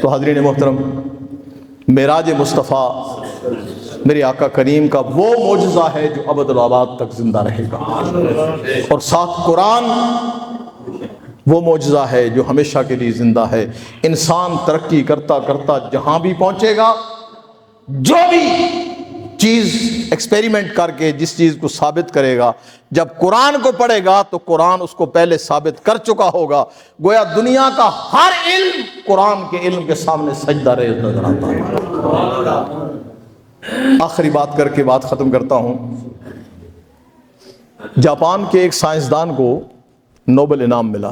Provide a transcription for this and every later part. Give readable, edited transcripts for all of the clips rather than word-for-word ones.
تو حاضرین محترم، معراج مصطفیٰ میرے آقا کریم کا وہ معجزہ ہے جو ابدالآباد تک زندہ رہے گا، اور ساتھ قرآن وہ معجزہ ہے جو ہمیشہ کے لیے زندہ ہے۔ انسان ترقی کرتا کرتا جہاں بھی پہنچے گا، جو بھی چیز ایکسپیریمنٹ کر کے جس چیز کو ثابت کرے گا، جب قرآن کو پڑھے گا تو قرآن اس کو پہلے ثابت کر چکا ہوگا۔ گویا دنیا کا ہر علم قرآن کے علم کے سامنے سجدہ ریز نظر آتا ہے۔ آخری بات کر کے بات ختم کرتا ہوں۔ جاپان کے ایک سائنسدان کو نوبل انعام ملا۔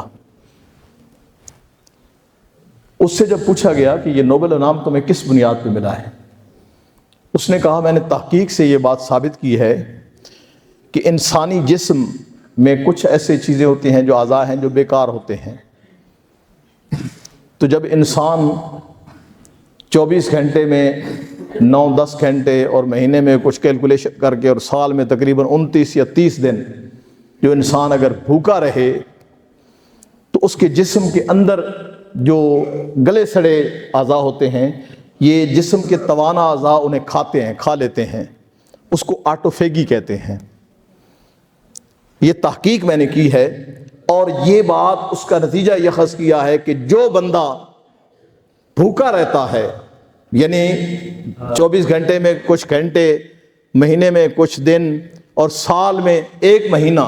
اس سے جب پوچھا گیا کہ یہ نوبل انعام تمہیں کس بنیاد پہ ملا ہے، اس نے کہا میں نے تحقیق سے یہ بات ثابت کی ہے کہ انسانی جسم میں کچھ ایسے چیزیں ہوتی ہیں جو اعضاء ہیں جو بیکار ہوتے ہیں، تو جب انسان 24 گھنٹے میں 9-10 گھنٹے اور مہینے میں کچھ کیلکولیشن کر کے اور سال میں تقریباً 29 یا 30 دن جو انسان اگر بھوکا رہے تو اس کے جسم کے اندر جو گلے سڑے اعضاء ہوتے ہیں، یہ جسم کے توانا اعضاء انہیں کھا لیتے ہیں، اس کو آٹوفیگی کہتے ہیں۔ یہ تحقیق میں نے کی ہے، اور یہ بات اس کا نتیجہ یہ اخذ کیا ہے کہ جو بندہ بھوکا رہتا ہے، یعنی 24 گھنٹے میں کچھ گھنٹے، مہینے میں کچھ دن اور سال میں 1 مہینہ،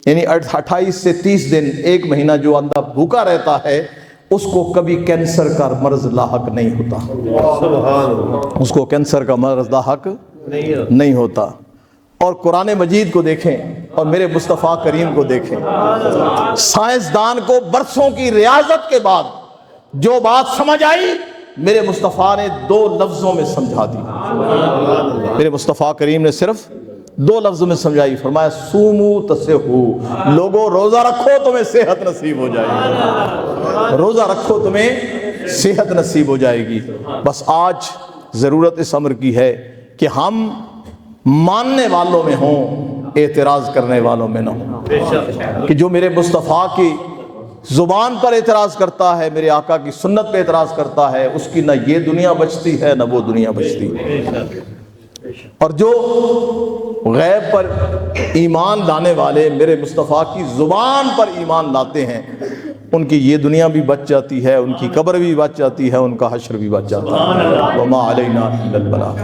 یعنی 28 سے 30 دن، 1 مہینہ جو بندہ بھوکا رہتا ہے، اس کو کبھی کینسر کا مرض لاحق نہیں ہوتا، اس کو کینسر کا مرض لاحق نہیں ہوتا۔ اور قرآن مجید کو دیکھیں اور میرے مصطفیٰ کریم کو دیکھیں، سائنسدان کو برسوں کی ریاضت کے بعد جو بات سمجھ آئی، میرے مصطفیٰ نے 2 لفظوں میں سمجھا دی۔ میرے مصطفیٰ کریم نے صرف 2 لفظوں میں سمجھائی، فرمایا سومو تصحو، لوگوں روزہ رکھو تمہیں صحت نصیب ہو جائے گی، روزہ رکھو تمہیں صحت نصیب ہو جائے گی۔ بس آج ضرورت اس امر کی ہے کہ ہم ماننے والوں میں ہوں، اعتراض کرنے والوں میں نہ ہوں، کہ جو میرے مصطفیٰ کی زبان پر اعتراض کرتا ہے، میرے آقا کی سنت پہ اعتراض کرتا ہے، اس کی نہ یہ دنیا بچتی ہے نہ وہ دنیا بچتی ہے۔ اور جو غیب پر ایمان لانے والے میرے مصطفیٰ کی زبان پر ایمان لاتے ہیں، ان کی یہ دنیا بھی بچ جاتی ہے، ان کی قبر بھی بچ جاتی ہے، ان کا حشر بھی بچ جاتا ہے۔ وما علینا الا البلاغ۔